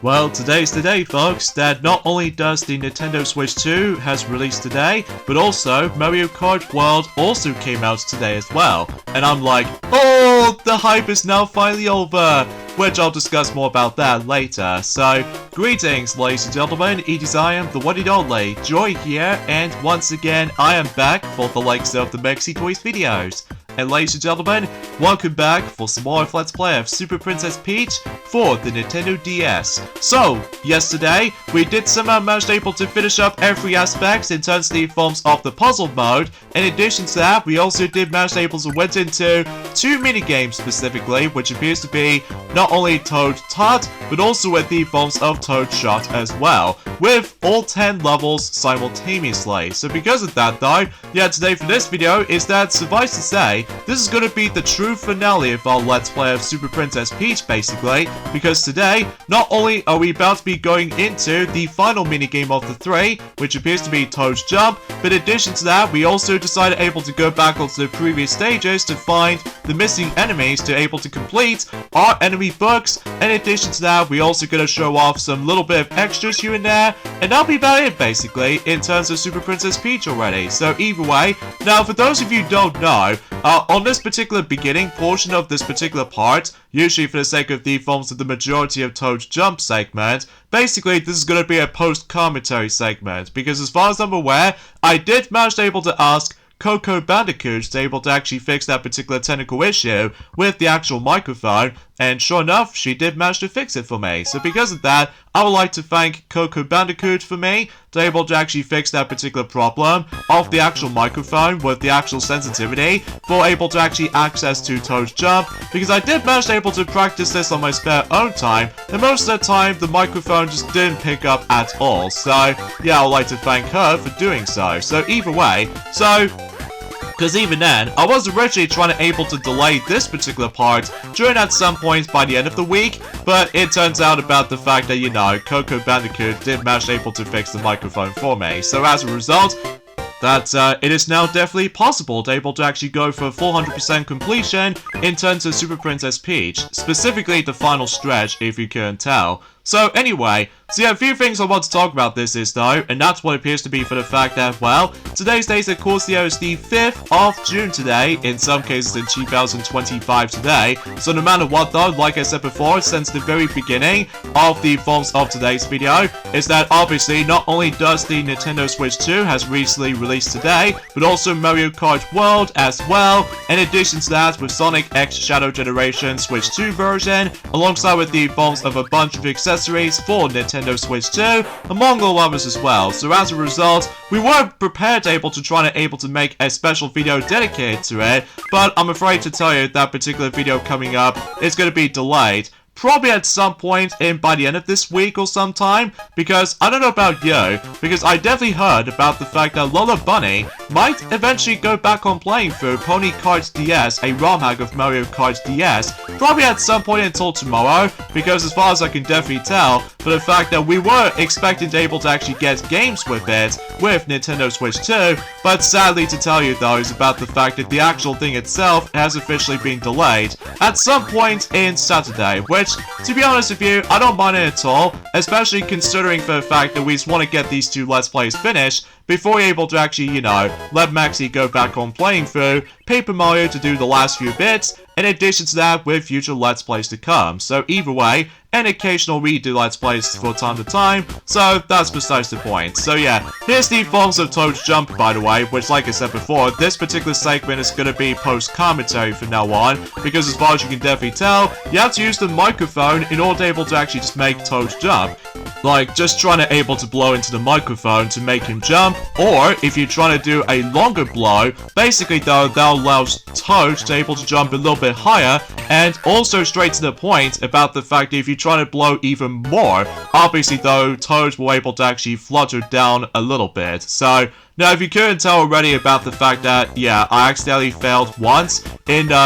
Well, today's the day, folks, that not only does the Nintendo Switch 2 has released today, but also Mario Kart World also came out today as well. And I'm like, oh, the hype is now finally over, which I'll discuss more about that later. So, greetings, ladies and gentlemen, it is I am the one and only Joy here, and once again, I am back for the likes of the Mexi Toys videos. And ladies and gentlemen, welcome back for some more of Let's Play of Super Princess Peach for the Nintendo DS. So, yesterday, we did somehow manage able to finish up every aspect in terms of the forms of the puzzle mode. In addition to that, we also did manage able to went into two minigames specifically, which appears to be not only Toad Tut, but also with the forms of Toad Shot as well, with all 10 levels simultaneously. So because of that though, yeah, today for this video is that, suffice to say, this is going to be the true finale of our Let's Play of Super Princess Peach, basically, because today, not only are we about to be going into the final minigame of the three, which appears to be Toad's Jump, but in addition to that, we also decided able to go back onto the previous stages to find the missing enemies to able to complete our enemy books. In addition to that, we also going to show off some little bit of extras here and there, and that'll be about it, basically, in terms of Super Princess Peach already. So either way, now for those of you who don't know, on this particular beginning portion of this particular part, usually for the sake of the forms of the majority of Toad's Jump segment, basically this is going to be a post-commentary segment, because as far as I'm aware, I did manage to able to ask Coco Bandicoot to able to actually fix that particular technical issue with the actual microphone, and sure enough, she did manage to fix it for me. So because of that, I would like to thank Coco Bandicoot for me to able to actually fix that particular problem of the actual microphone with the actual sensitivity for able to actually access to Toad's Jump, because I did manage to able to practice this on my spare own time, and most of the time the microphone just didn't pick up at all. So yeah, I would like to thank her for doing so. So either way, because even then, I was originally trying to able to delay this particular part during at some point by the end of the week, but it turns out about the fact that, you know, Coco Bandicoot did manage able to fix the microphone for me. So as a result, that it is now definitely possible to able to actually go for 400% completion in terms of Super Princess Peach, specifically the final stretch if you couldn't tell. So anyway, so yeah, a few things I want to talk about this is though, and that's what appears to be for the fact that, well, today's date of course is the 5th of June today, in some cases in 2025 today, so no matter what though, like I said before, since the very beginning of the forms of today's video, is that obviously not only does the Nintendo Switch 2 has recently released today, but also Mario Kart World as well, in addition to that with Sonic X Shadow Generation Switch 2 version, alongside with the forms of a bunch of accessories for Nintendo Switch 2, among all others as well. So as a result, we were prepared able to make a special video dedicated to it, but I'm afraid to tell you that particular video coming up is going to be delayed. Probably at some point by the end of this week or sometime, because I don't know about you, because I definitely heard about the fact that Lola Bunny might eventually go back on playing through Pony Kart DS, a ROM hack of Mario Kart DS, probably at some point until tomorrow, because as far as I can definitely tell, for the fact that we were expecting to able to actually get games with it, with Nintendo Switch 2, but sadly to tell you though is about the fact that the actual thing itself has officially been delayed at some point in Saturday, which, to be honest with you, I don't mind it at all, especially considering for the fact that we just want to get these two Let's Plays finished before we're able to actually, you know, let Maxi go back on playing through Paper Mario to do the last few bits, in addition to that with future Let's Plays to come. So either way, an occasional redo Let's Plays from time to time, so that's besides the point. So yeah, here's the forms of Toad's Jump, by the way, which like I said before, this particular segment is going to be post-commentary from now on, because as far as you can definitely tell, you have to use the microphone in order to able to actually just make Toad jump. Like, just trying to able to blow into the microphone to make him jump, or if you're trying to do a longer blow, basically though, that allows Toad to able to jump a little bit higher, and also straight to the point about the fact that if you're trying to blow even more, obviously though, Toad will able to actually flutter down a little bit. So now, if you couldn't tell already about the fact that, yeah, I accidentally failed once,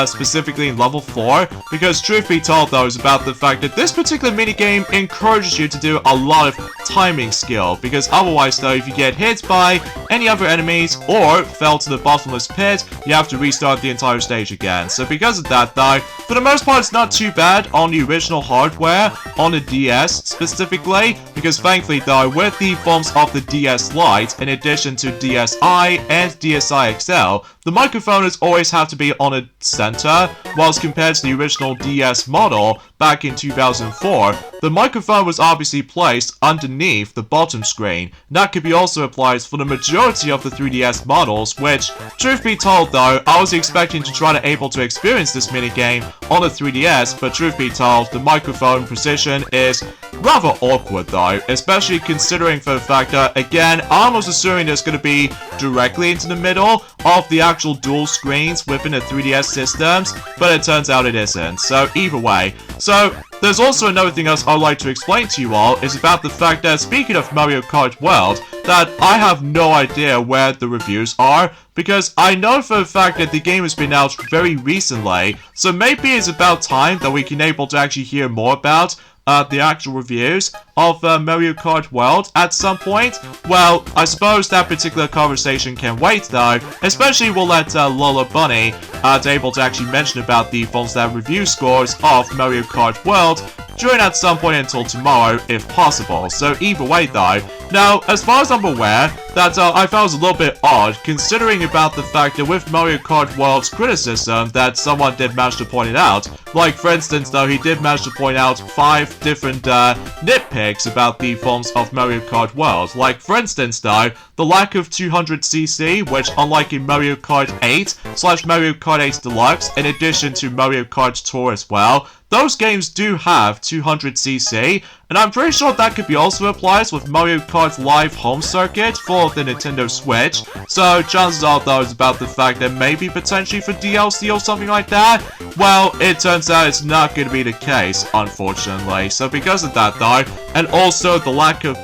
specifically in level 4, because truth be told though, is about the fact that this particular minigame encourages you to do a lot of timing skill, because otherwise though, if you get hit by any other enemies or fell to the bottomless pit, you have to restart the entire stage again. So because of that though, for the most part it's not too bad on the original hardware, on the DS specifically, because thankfully though, with the forms of the DS Lite, in addition to DSi and DSi XL, the microphone has always had to be on a center, whilst compared to the original DS model back in 2004, the microphone was obviously placed underneath the bottom screen. That could be also applied for the majority of the 3DS models, which, truth be told though, I was expecting to try to able to experience this minigame on the 3DS, but truth be told, the microphone position is rather awkward though, especially considering for the fact that, again, I was assuming it's going to be directly into the middle of the actual dual screens within the 3DS systems, but it turns out it isn't. So either way. So there's also another thing else I'd like to explain to you all, is about the fact that, speaking of Mario Kart World, that I have no idea where the reviews are, because I know for a fact that the game has been out very recently, so maybe it's about time that we can able to actually hear more about the actual reviews of Mario Kart World at some point. Well, I suppose that particular conversation can wait though, especially we'll let Lola Bunny to able to actually mention about the full-stat review scores of Mario Kart World during at some point until tomorrow, if possible. So either way though, now as far as I'm aware, that I found was a little bit odd, considering about the fact that with Mario Kart World's criticism that someone did manage to point it out. Like for instance though, he did manage to point out 5 different nitpicks about the forms of Mario Kart World. Like for instance though, the lack of 200cc, which unlike in Mario Kart 8/Mario Kart 8 Deluxe, in addition to Mario Kart Tour as well, those games do have 200cc, and I'm pretty sure that could be also applied with Mario Kart Live Home Circuit for the Nintendo Switch. So chances are though is about the fact that maybe potentially for DLC or something like that. Well, it turns out it's not going to be the case, unfortunately. So because of that though, and also the lack of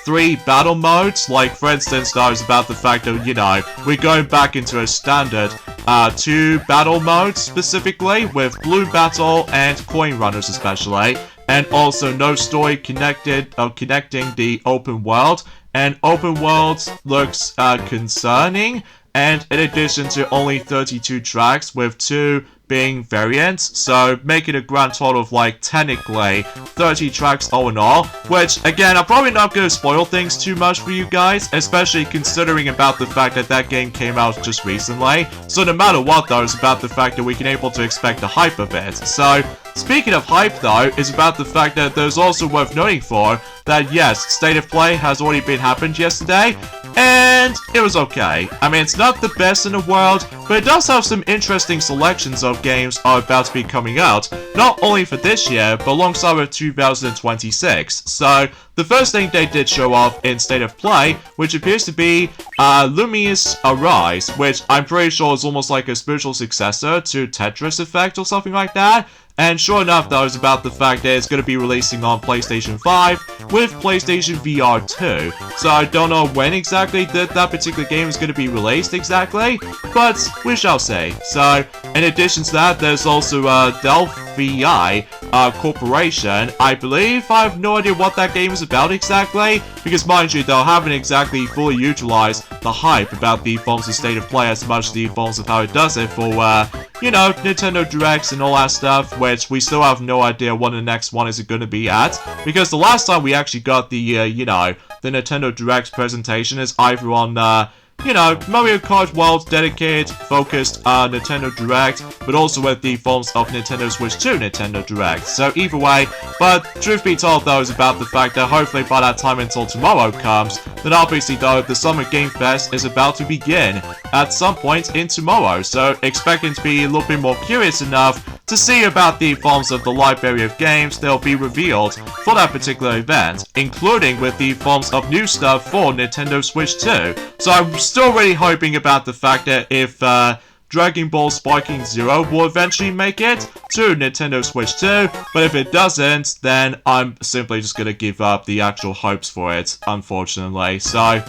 3 battle modes, like for instance though is about the fact that, you know, we're going back into a standard 2 battle modes specifically, with Blue Battle and Coin Runners especially, and also no story connecting the open world, and open world looks concerning, and in addition to only 32 tracks with 2 being variants, so making a grand total of like technically 30 tracks all in all, which again, I'm probably not going to spoil things too much for you guys, especially considering about the fact that that game came out just recently. So no matter what though, it's about the fact that we can able to expect the hype of it. So speaking of hype though, is about the fact that there's also worth noting for that yes, State of Play has already been happened yesterday, and it was okay. I mean, it's not the best in the world, but it does have some interesting selections of games are about to be coming out, not only for this year, but alongside with 2026. So, the first thing they did show off in State of Play, which appears to be Lumious Arise, which I'm pretty sure is almost like a spiritual successor to Tetris Effect or something like that. And sure enough though, it's about the fact that it's going to be releasing on PlayStation 5 with PlayStation VR 2. So I don't know when exactly that particular game is going to be released exactly, but we shall see. So in addition to that, there's also Delphi Corporation. I believe I have no idea what that game is about exactly, because mind you, they haven't exactly fully utilized the hype about the forms of State of Play as much as the forms of how it does it for, you know, Nintendo Directs and all that stuff, which we still have no idea when the next one is going to be at, because the last time we actually got the, you know, the Nintendo Direct presentation is either on, you know, Mario Kart World dedicated, focused Nintendo Direct, but also with the forms of Nintendo Switch 2 Nintendo Direct. So either way, but truth be told though, is about the fact that hopefully by that time until tomorrow comes, then obviously though, the Summer Game Fest is about to begin at some point in tomorrow. So expecting to be a little bit more curious enough to see about the forms of the library of games that will be revealed for that particular event, including with the forms of new stuff for Nintendo Switch 2. So I'm still really hoping about the fact that if Dragon Ball Sparking Zero will eventually make it to Nintendo Switch 2, but if it doesn't, then I'm simply just gonna give up the actual hopes for it, unfortunately. So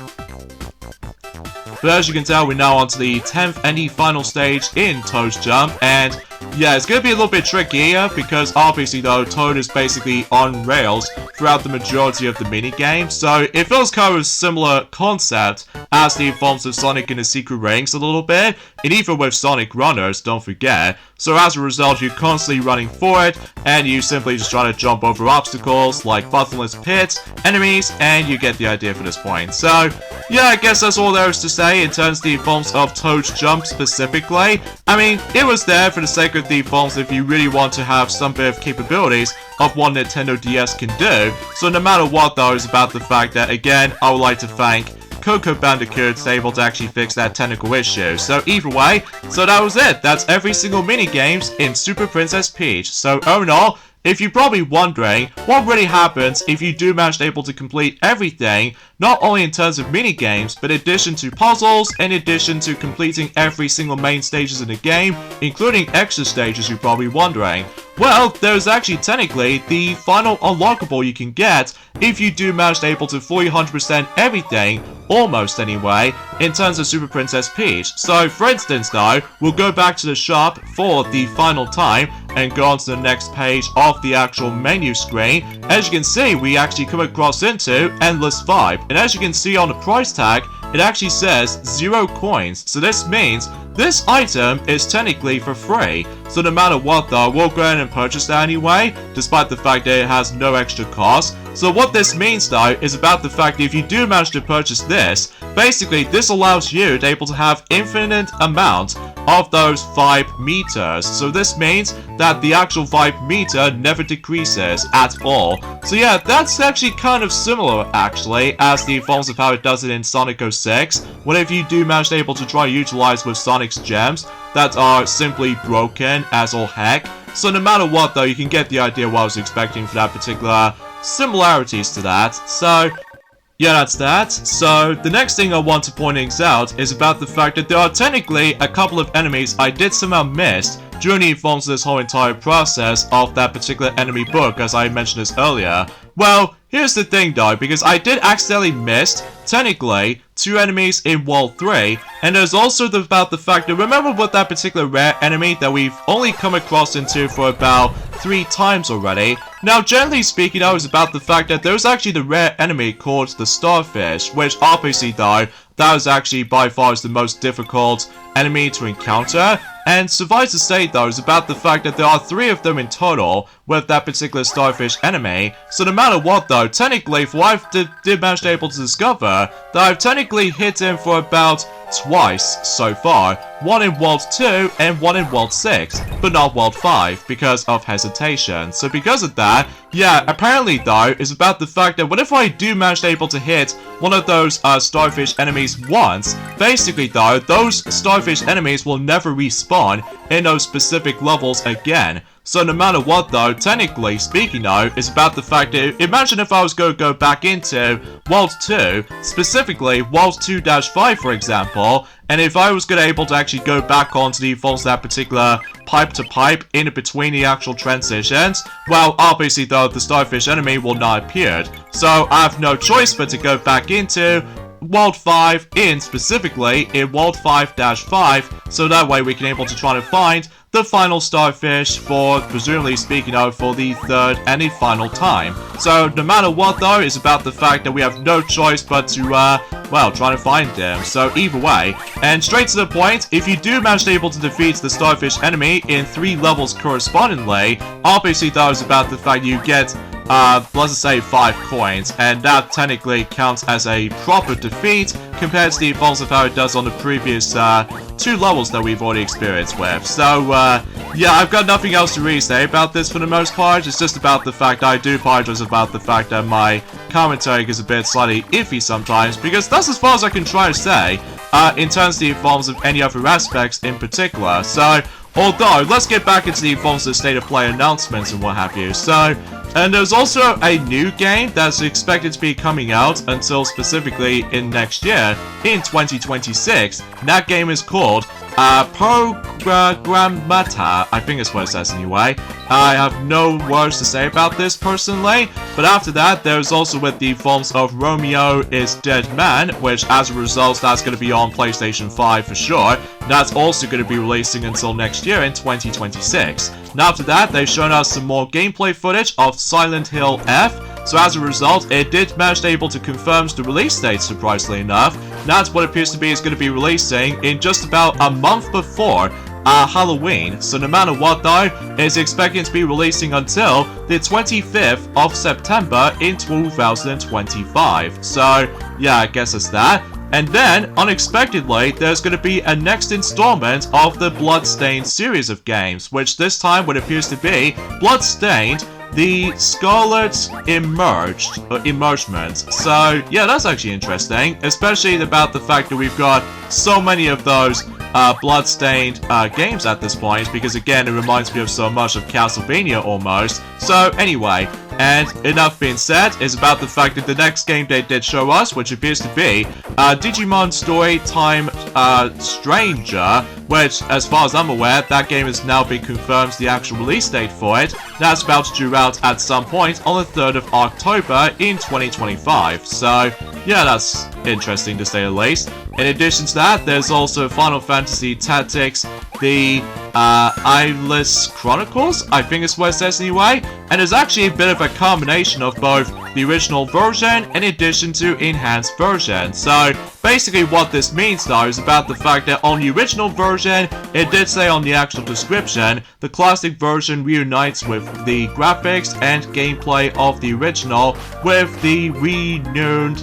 But as you can tell, we're now on to the 10th and the final stage in Toad's Jump, and yeah, it's going to be a little bit trickier because obviously though, Toad is basically on rails throughout the majority of the minigame, so it feels kind of a similar concept as the forms of Sonic in the Secret Rings a little bit, and even with Sonic Runners, don't forget. So as a result, you're constantly running forward, and you simply just try to jump over obstacles like bottomless pits, enemies, and you get the idea for this point. So yeah, I guess that's all there is to say in terms of the forms of Toad's Jump specifically. I mean, it was there for the sake of the forms if you really want to have some bit of capabilities of what Nintendo DS can do. So no matter what though, it's about the fact that, again, I would like to thank Coco Bandicoot's able to actually fix that technical issue. So either way, so that was it. That's every single minigames in Super Princess Peach. So all in all, if you're probably wondering what really happens if you do manage to able to complete everything, not only in terms of minigames, but in addition to puzzles, in addition to completing every single main stages in the game, including extra stages, you're probably wondering. Well, there's actually technically the final unlockable you can get if you do manage to able to fully 100% everything, almost anyway, in terms of Super Princess Peach. So for instance though, we'll go back to the shop for the final time and go on to the next page of the actual menu screen. As you can see, we actually come across into Endless Vibe, and as you can see on the price tag, it actually says 0 coins, so this means this item is technically for free. So no matter what though, we'll go ahead and purchase that anyway, despite the fact that it has no extra cost. So what this means though is about the fact that if you do manage to purchase this, basically this allows you to able to have infinite amount of those vibe meters. So this means that the actual vibe meter never decreases at all. So yeah, that's actually kind of similar actually as the forms of how it does it in Sonic 06, whenever you do manage to able to try utilize with Sonic's gems that are simply broken as all heck. So no matter what though, you can get the idea what I was expecting for that particular similarities to that. So yeah, that's that. So the next thing I want to point out is about the fact that there are technically a couple of enemies I did somehow miss during the forms of this whole entire process of that particular enemy book, as I mentioned this earlier. Well, here's the thing though, because I did accidentally miss, technically, 2 enemies in World 3, and there's also about the fact that, remember what that particular rare enemy that we've only come across into for about 3 times already? Now, generally speaking, that was about the fact that there's actually the rare enemy called the Starfish, which obviously though, that was actually by far the most difficult enemy to encounter. And suffice to say though, is about the fact that there are 3 of them in total with that particular Starfish enemy. So no matter what though, technically, for what I did manage to able to discover, that I've technically hit him for about twice so far. 1 in World 2 and 1 in World 6, but not World 5 because of hesitation. So because of that, yeah, apparently though, is about the fact that whenever I do manage to able to hit one of those Starfish enemies once, basically though, those Starfish enemies will never respawn in those specific levels again. So no matter what though, technically speaking though, is about the fact that, imagine if I was going to go back into World 2, specifically World 2-5 for example, and if I was going to able to actually go back onto the forms of that particular pipe to pipe in between the actual transitions, well obviously though, the Starfish enemy will not appear. So I have no choice but to go back into World 5 specifically in World 5-5, so that way we can able to try to find the final Starfish for, presumably speaking of, for the 3rd and the final time. So no matter what though, it's about the fact that we have no choice but to, well, try to find them. So either way, and straight to the point, if you do manage to able to defeat the Starfish enemy in 3 levels correspondingly, obviously that is about the fact you get let's just say 5 coins, and that technically counts as a proper defeat compared to the forms of how it does on the previous 2 levels that we've already experienced with. So yeah, I've got nothing else to really say about this for the most part. It's just about the fact I do apologize about the fact that my commentary is a bit slightly iffy sometimes, because that's as far as I can try to say in terms of the forms of any other aspects in particular. So although, let's get back into the forms of state of play announcements and what have you. So And there's also a new game that's expected to be coming out until specifically in next year, in 2026. That game is called Programmata, I think it's what it says anyway. I have no words to say about this personally, but after that, there's also with the forms of Romeo is Dead Man, which as a result, that's going to be on PlayStation 5 for sure. That's also going to be releasing until next year in 2026. And after that, they've shown us some more gameplay footage of Silent Hill F. So as a result, it did manage to able to confirm the release date, surprisingly enough. That's what it appears to be is going to be releasing in just about a month before Halloween. So no matter what though, it's expecting to be releasing until the 25th of September in 2025. So yeah, I guess it's that. And then, unexpectedly, there's going to be a next installment of the Bloodstained series of games, which this time what appears to be Bloodstained the Scarlet Emergement. So yeah, that's actually interesting, especially about the fact that we've got so many of those Bloodstained games at this point, because again, it reminds me of so much of Castlevania almost. So anyway, and enough being said is about the fact that the next game they did show us, which appears to be Digimon Storytime Stranger, which, as far as I'm aware, that game has now been confirmed the actual release date for it. That's about to due out at some point on the 3rd of October in 2025. So, yeah, that's interesting to say the least. In addition to that, there's also Final Fantasy Tactics, the Eyeless Chronicles, I think is what it says anyway, and it's actually a bit of a combination of both the original version in addition to enhanced version. So basically what this means though is about the fact that on the original version, it did say on the actual description, the classic version reunites with the graphics and gameplay of the original with the renewed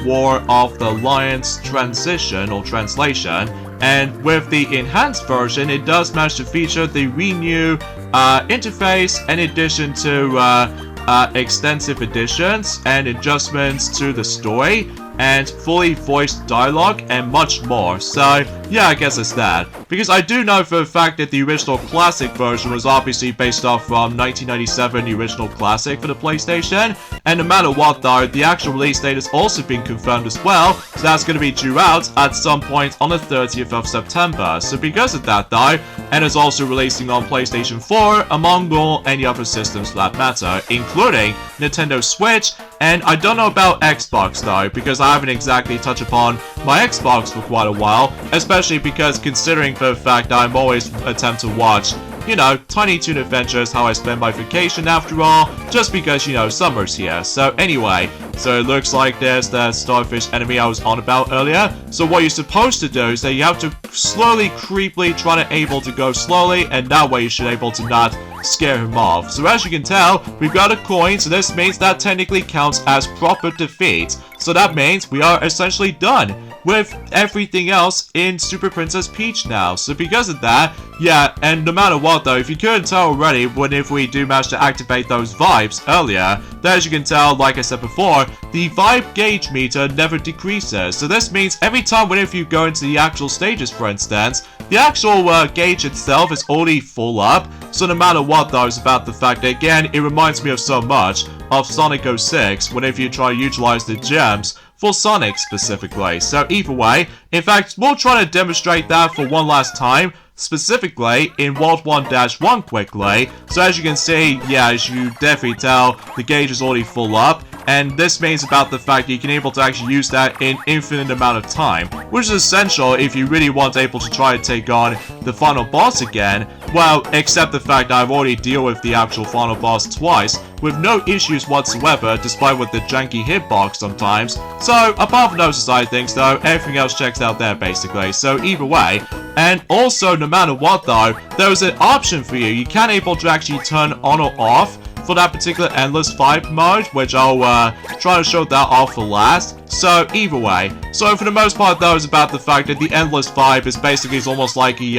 War of the Lions transition or translation. And with the enhanced version, it does manage to feature the renew interface in addition to extensive additions and adjustments to the story and fully voiced dialogue and much more. So yeah, I guess it's that. Because I do know for a fact that the original classic version was obviously based off from 1997, the original classic for the PlayStation. And no matter what though, the actual release date has also been confirmed as well. So that's going to be due out at some point on the 30th of September. So because of that though, and it's also releasing on PlayStation 4, among all any other systems for that matter, including Nintendo Switch. And I don't know about Xbox though, because I haven't exactly touched upon my Xbox for quite a while, especially because considering for the fact that I'm always attempt to watch, you know, Tiny Toon Adventures, how I spend my vacation after all, just because, you know, summer's here. So anyway, so it looks like there's the starfish enemy I was on about earlier. So what you're supposed to do is that you have to slowly, creepily try to able to go slowly, and that way you should able to not scare him off. So as you can tell, we've got a coin, so this means that technically counts as proper defeat. So that means we are essentially done with everything else in Super Princess Peach now. So because of that, yeah, and no matter what though, if you couldn't tell already, if we do manage to activate those vibes earlier, then as you can tell, like I said before, the vibe gauge meter never decreases. So this means every time whenever you go into the actual stages, for instance, the actual gauge itself is already full up. So no matter what though, it's about the fact that again, it reminds me of so much of Sonic 06 whenever you try to utilize the gems for Sonic specifically. So either way, in fact, we'll try to demonstrate that for one last time, specifically in World 1-1 quickly. So as you can see, yeah, as you definitely tell, the gauge is already full up. And this means about the fact that you can able to actually use that in infinite amount of time, which is essential if you really want able to try to take on the final boss again. Well, except the fact that I've already dealt with the actual final boss twice, with no issues whatsoever, despite with the janky hitbox sometimes. So, apart from those side things though, everything else checks out there basically. So either way, and also no matter what though, there's an option for you. You can able to actually turn on or off for that particular Endless Vibe mode, which I'll try to show that off for last. So either way, so for the most part though, it's about the fact that the Endless Vibe is basically almost like a,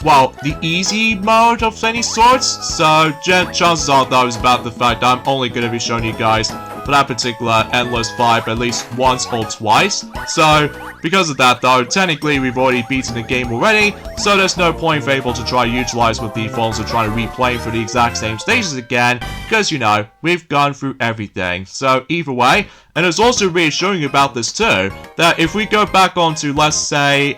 well, the easy mode of any sorts. So chances are though, it's about the fact that I'm only going to be showing you guys for that particular Endless 5 at least once or twice. So, because of that though, technically we've already beaten the game already, so there's no point for able to try to utilize with the phones of trying to replay for the exact same stages again, because you know, we've gone through everything. So either way, and it's also reassuring about this too, that if we go back onto, let's say,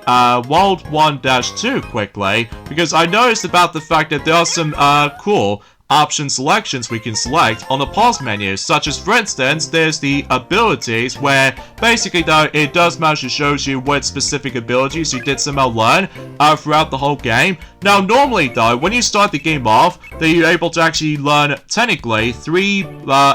World 1-2 quickly, because I noticed about the fact that there are some cool option selections we can select on the pause menu, such as, for instance, there's the abilities, where basically though it does manage to show you what specific abilities you did somehow learn throughout the whole game. Now normally though, when you start the game off, then you're able to actually learn technically 3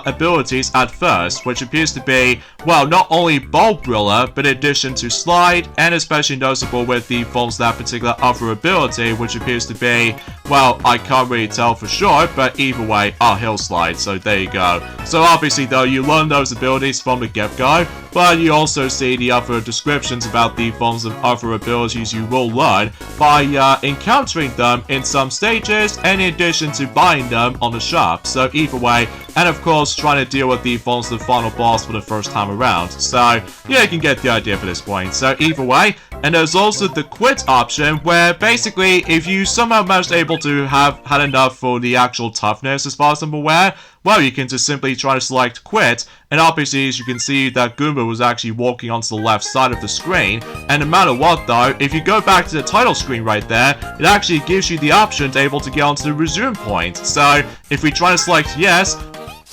abilities at first, which appears to be, well, not only Bulb Briller, but in addition to Slide, and especially noticeable with the phone's that particular other ability, which appears to be, well, I can't really tell for sure, but either way, Hill Slide, so there you go. So obviously though, you learn those abilities from the get-go, but you also see the other descriptions about the forms of other abilities you will learn by encountering them in some stages, and in addition to buying them on the shop. So either way, and of course trying to deal with the forms of the final boss for the first time around. So yeah, you can get the idea for this point. So either way, and there's also the quit option, where basically if you somehow managed able to have had enough for the actual toughness as far as I'm aware, well, you can just simply try to select quit, and obviously as you can see that Goomba was actually walking onto the left side of the screen, and no matter what though, if you go back to the title screen right there, it actually gives you the option to able to get onto the resume point. So if we try to select yes,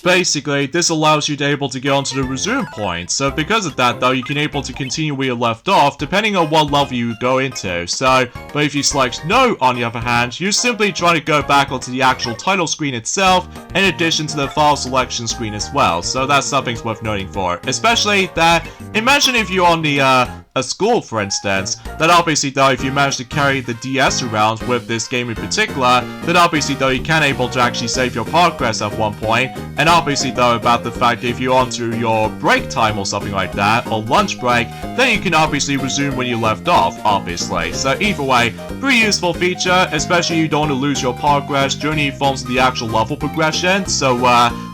basically, this allows you to able to get onto the resume point. So because of that though, you can able to continue where you left off, depending on what level you go into. So, but if you select no, on the other hand, you're simply trying to go back onto the actual title screen itself, in addition to the file selection screen as well. So that's something worth noting for. Especially that, imagine if you're on the, a school, for instance, that obviously though, if you manage to carry the DS around with this game in particular, then obviously though, you can able to actually save your progress at one point, and obviously though, about the fact that if you're onto your break time or something like that, or lunch break, then you can obviously resume when you left off, obviously. So either way, pretty useful feature, especially you don't want to lose your progress during the forms of the actual level progression. So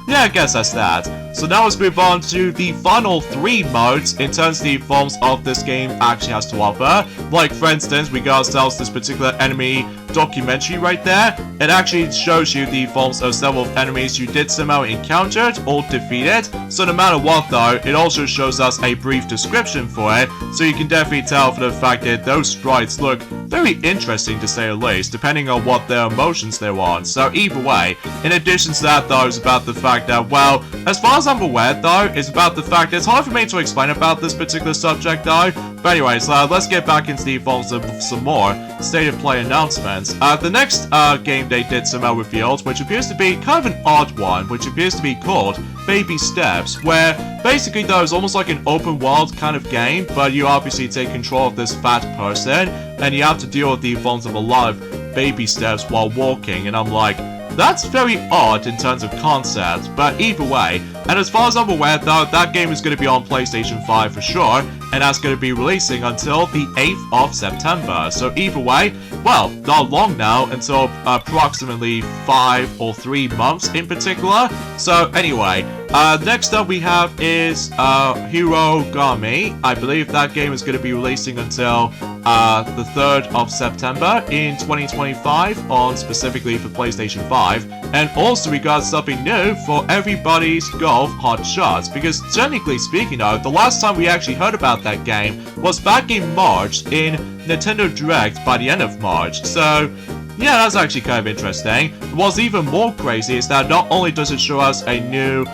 yeah, I guess that's that. So now let's move on to the final 3 modes in terms of the forms of this game actually has to offer. Like for instance, we got ourselves this particular enemy documentary right there. It actually shows you the forms of several enemies you did somehow encountered or defeated. So no matter what though, it also shows us a brief description for it. So you can definitely tell for the fact that those sprites look very interesting to say the least, depending on what their emotions they're on. So either way, in addition to that though, it's about the fact that, well, as far as I'm aware though, it's about the fact that it's hard for me to explain about this particular subject though. But anyways, let's get back into the forms of some more state of play announcements. The next game they did somehow revealed, which appears to be kind of an odd one, which appears to be called Baby Steps, where basically though it's almost like an open world kind of game, but you obviously take control of this fat person, and you have to deal with the forms of a lot of baby steps while walking, and I'm like, that's very odd in terms of concept, but either way, and as far as I'm aware though, that game is going to be on PlayStation 5 for sure, and that's going to be releasing until the 8th of September, so either way, well, not long now, until approximately 5 or 3 months in particular. So anyway, next up we have is Hirogami. I believe that game is going to be releasing until the 3rd of September in 2025 on specifically for PlayStation 5. And also we got something new for Everybody's Golf Hot Shots, because technically speaking though, the last time we actually heard about that game was back in March in Nintendo Direct by the end of March. So yeah, that's actually kind of interesting. What's even more crazy is that not only does it show us a new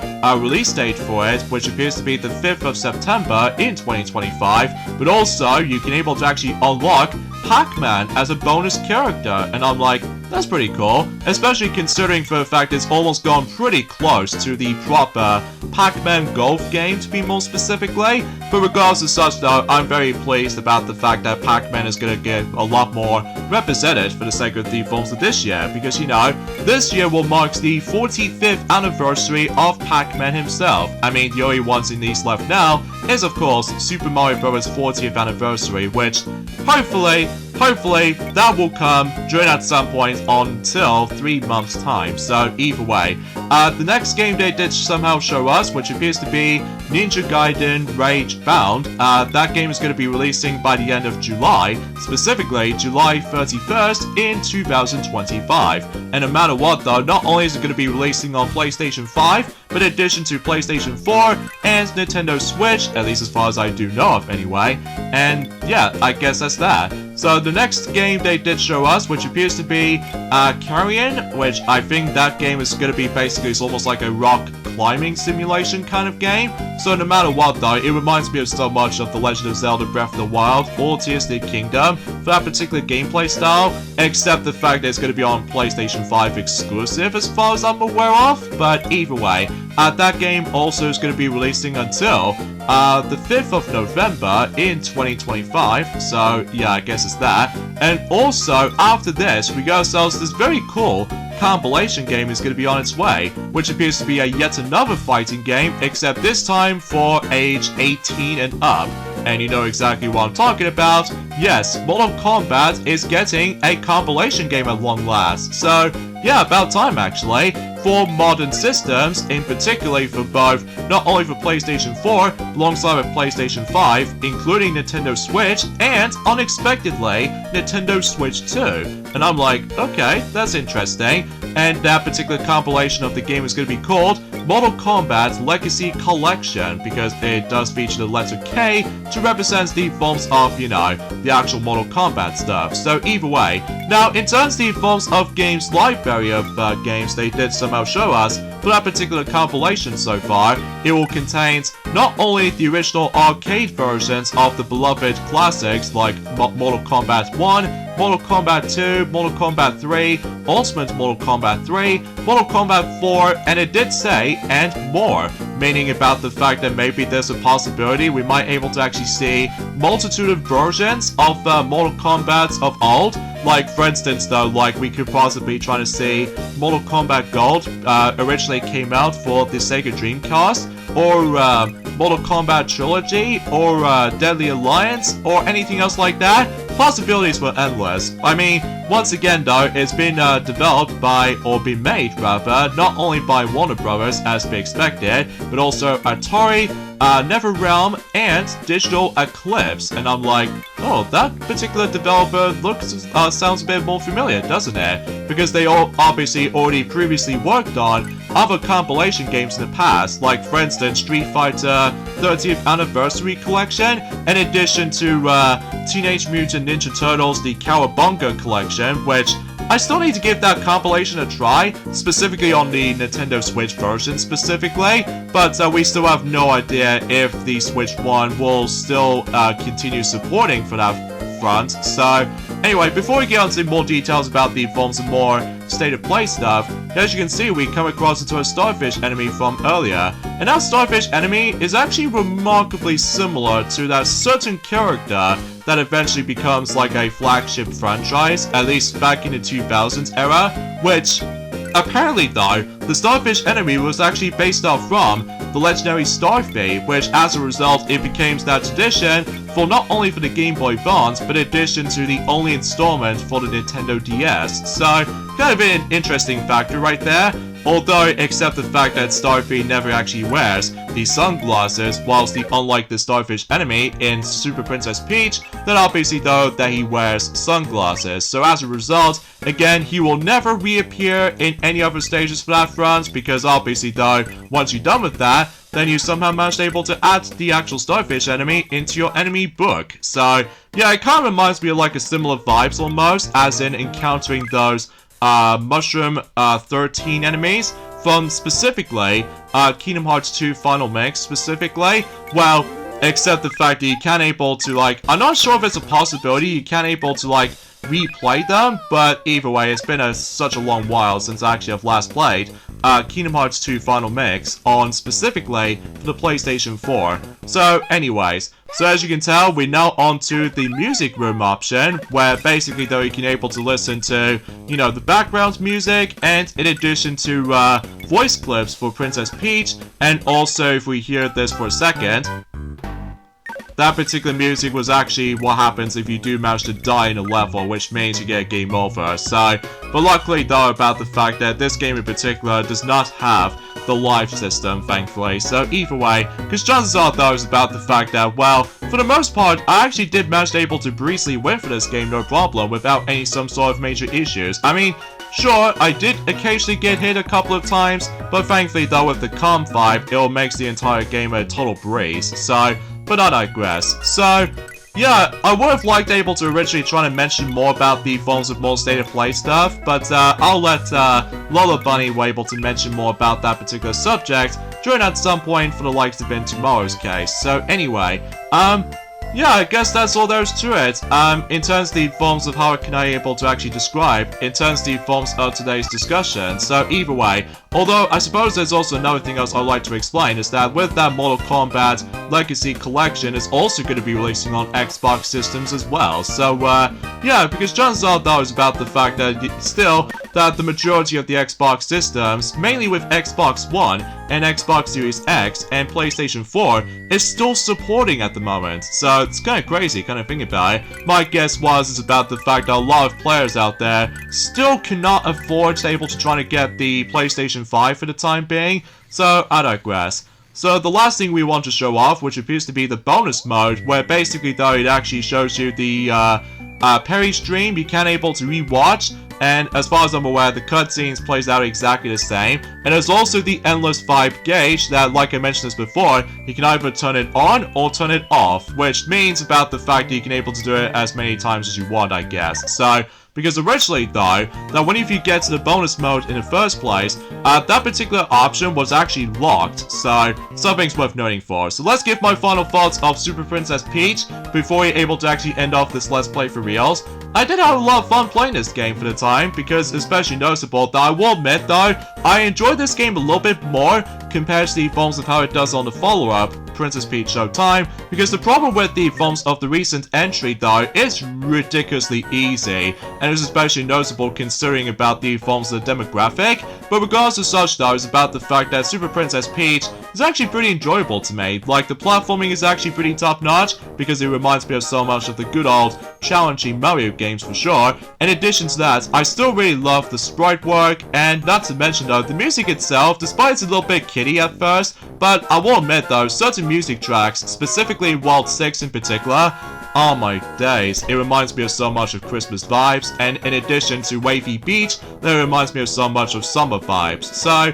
release date for it, which appears to be the 5th of September in 2025, but also you can able to actually unlock Pac-Man as a bonus character, and I'm like, that's pretty cool, especially considering for the fact it's almost gone pretty close to the proper Pac-Man Golf game, to be more specifically. But regardless of such though, I'm very pleased about the fact that Pac-Man is going to get a lot more represented for the sake of the films of this year, because you know, this year will mark the 45th anniversary of Pac-Man himself. I mean, the only ones in these left now is of course Super Mario Bros. 40th anniversary, which hopefully hopefully that will come during at some point until 3 months time. So either way, the next game they did somehow show us, which appears to be Ninja Gaiden Rage Bound. That game is going to be releasing by the end of July, specifically July 31st in 2025. And no matter what though, not only is it going to be releasing on PlayStation 5, but in addition to PlayStation 4 and Nintendo Switch, at least as far as I do know of anyway. And yeah, I guess that's that. So the next game they did show us, which appears to be Carrion, which I think that game is going to be basically, it's almost like a rock climbing simulation kind of game. So no matter what though, it reminds me of so much of The Legend of Zelda Breath of the Wild or Tears of the Kingdom for that particular gameplay style, except the fact that it's going to be on PlayStation 5 exclusive as far as I'm aware of. But either way, that game also is going to be releasing until the 5th of November in 2025, so yeah, I guess it's that. And also, after this, we got ourselves this very cool compilation game is going to be on its way, which appears to be yet another fighting game, except this time for age 18 and up. And you know exactly what I'm talking about. Yes, Mortal Kombat is getting a compilation game at long last. So, yeah, about time actually. For modern systems, in particular for both, not only for PlayStation 4, alongside with PlayStation 5, including Nintendo Switch, and, unexpectedly, Nintendo Switch 2. And I'm like, okay, that's interesting. And that particular compilation of the game is going to be called Mortal Kombat Legacy Collection, because it does feature the letter K to represent the forms of, you know, the actual Mortal Kombat stuff. So either way, now in terms of the forms of games library of games they did somehow show us, for that particular compilation so far, it will contain not only the original arcade versions of the beloved classics like Mortal Kombat 1, Mortal Kombat 2, Mortal Kombat 3, Ultimate Mortal Kombat 3, Mortal Kombat 4, and it did say, and more, meaning about the fact that maybe there's a possibility we might able to actually see multitude of versions of Mortal Kombat of old. Like, for instance, though, like, we could possibly try to see Mortal Kombat Gold originally came out for the Sega Dreamcast, or Mortal Kombat Trilogy, or Deadly Alliance, or anything else like that. Possibilities were endless. I mean, once again though, it's been developed by, or been made rather, not only by Warner Brothers as we expected, but also Atari, NetherRealm, and Digital Eclipse. And I'm like, oh, that particular developer sounds a bit more familiar, doesn't it? Because they all obviously already previously worked on other compilation games in the past, like for instance Street Fighter 30th Anniversary Collection, in addition to Teenage Mutant Ninja Turtles The Cowabunga Collection, which I still need to give that compilation a try, specifically on the Nintendo Switch version specifically, but we still have no idea if the Switch 1 will still continue supporting for that front. So anyway, before we get on to more details about the forms and more state of play stuff, as you can see, we come across into a Starfish enemy from earlier, and that Starfish enemy is actually remarkably similar to that certain character that eventually becomes like a flagship franchise, at least back in the 2000s era, which apparently though, the Starfish enemy was actually based off from the legendary Starfy, which as a result it became that tradition for not only for the Game Boy Advance, but in addition to the only installment for the Nintendo DS. So, kind of an interesting factor right there. Although, except the fact that Starfy never actually wears the sunglasses, whilst unlike the Starfish enemy in Super Princess Peach, that obviously though that he wears sunglasses. So as a result, again, he will never reappear in any other stages for that front, because obviously though, once you're done with that, then you somehow managed able to add the actual Starfish enemy into your enemy book. So, yeah, it kind of reminds me of like a similar vibes almost, as in encountering those Mushroom 13 enemies from specifically Kingdom Hearts 2 Final Mix specifically. Well, except the fact that you can't able to like, I'm not sure if it's a possibility you can't able to like replay them, but either way, it's been such a long while since I actually have last played Kingdom Hearts 2 Final Mix on specifically for the PlayStation 4. So anyways, so as you can tell, we're now on to the music room option, where basically though you can able to listen to, you know, the background music, and in addition to voice clips for Princess Peach, and also if we hear this for a second, that particular music was actually what happens if you do manage to die in a level, which means you get game over. So, but luckily though about the fact that this game in particular does not have the life system, thankfully. So either way, because chances are though is about the fact that, well, for the most part, I actually did manage to able to breezily win for this game, no problem, without any some sort of major issues. I mean, sure, I did occasionally get hit a couple of times, but thankfully though with the calm vibe, it'll make the entire game a total breeze. So, but I digress. So, yeah, I would have liked able to originally try to mention more about the forms of more state of play stuff, but I'll let Lola Bunny be able to mention more about that particular subject during at some point for the likes of in tomorrow's case. So anyway, yeah, I guess that's all there is to it. In terms of the forms of how can I able to actually describe, in terms of the forms of today's discussion. So either way, although I suppose there's also another thing else I'd like to explain is that with that Mortal Kombat Legacy Collection, it's also going to be releasing on Xbox systems as well. So yeah, because chances are though is about the fact that still that the majority of the Xbox systems, mainly with Xbox One and Xbox Series X and PlayStation 4, is still supporting at the moment. So it's kind of crazy, kind of thinking about it. My guess was it's about the fact that a lot of players out there still cannot afford to able to try to get the PlayStation 5 for the time being. So I digress. So the last thing we want to show off, which appears to be the bonus mode, where basically though it actually shows you the Perry stream you can able to rewatch. And as far as I'm aware, the cutscenes plays out exactly the same. And there's also the endless vibe gauge that, like I mentioned this before, you can either turn it on or turn it off, which means about the fact that you can able to do it as many times as you want, I guess. So, because originally though, that when if you get to the bonus mode in the first place, that particular option was actually locked, so something's worth noting for. So let's give my final thoughts of Super Princess Peach before we're able to actually end off this Let's Play for reals. I did have a lot of fun playing this game for the time, because especially noticeable that I will admit though, I enjoyed this game a little bit more compared to the forms of how it does on the follow-up, Princess Peach Showtime, because the problem with the forms of the recent entry though is ridiculously easy, and it's especially noticeable considering about the forms of the demographic, but regardless of such though, it's about the fact that Super Princess Peach is actually pretty enjoyable to me. Like, the platforming is actually pretty top-notch, because it reminds me of so much of the good old challenging Mario games for sure. In addition to that, I still really love the sprite work, and not to mention though, the music itself, despite it's a little bit kiddie at first, but I will admit though, certain music tracks, specifically World 6 in particular, oh my days, it reminds me of so much of Christmas vibes, and in addition to Wavy Beach, that reminds me of so much of summer vibes. So,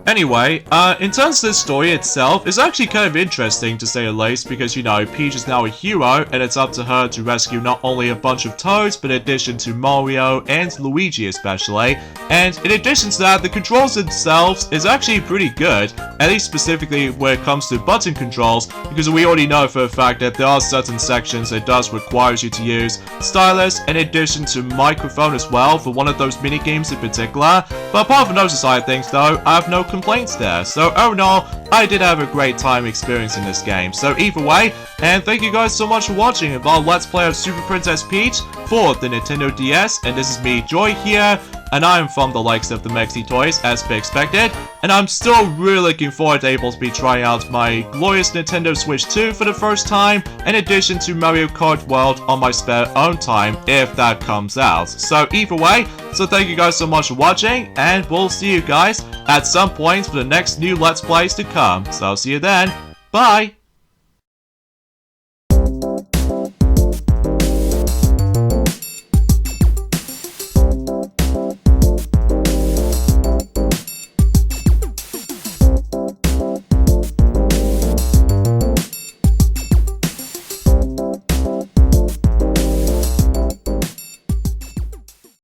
anyway, in terms of the story itself, it's actually kind of interesting to say the least, because, you know, Peach is now a hero, and it's up to her to rescue not only a bunch of Toads, but in addition to Mario and Luigi especially. And in addition to that, the controls themselves is actually pretty good, at least specifically when it comes to button controls, because we already know for a fact that there are certain sections that does require you to use stylus, in addition to microphone as well, for one of those mini games in particular. But apart from those side of things though, I have no complaints there. So all in all, I did have a great time experiencing this game. So either way, and thank you guys so much for watching our Let's Play of Super Princess Peach for the Nintendo DS, and this is me, Joy, here, and I'm from the likes of the Mexi Toys, as be expected, and I'm still really looking forward to able to be trying out my glorious Nintendo Switch 2 for the first time, in addition to Mario Kart World on my spare own time, if that comes out. So either way, so thank you guys so much for watching, and we'll see you guys at some point for the next new Let's Plays to come. So I'll see you then, bye!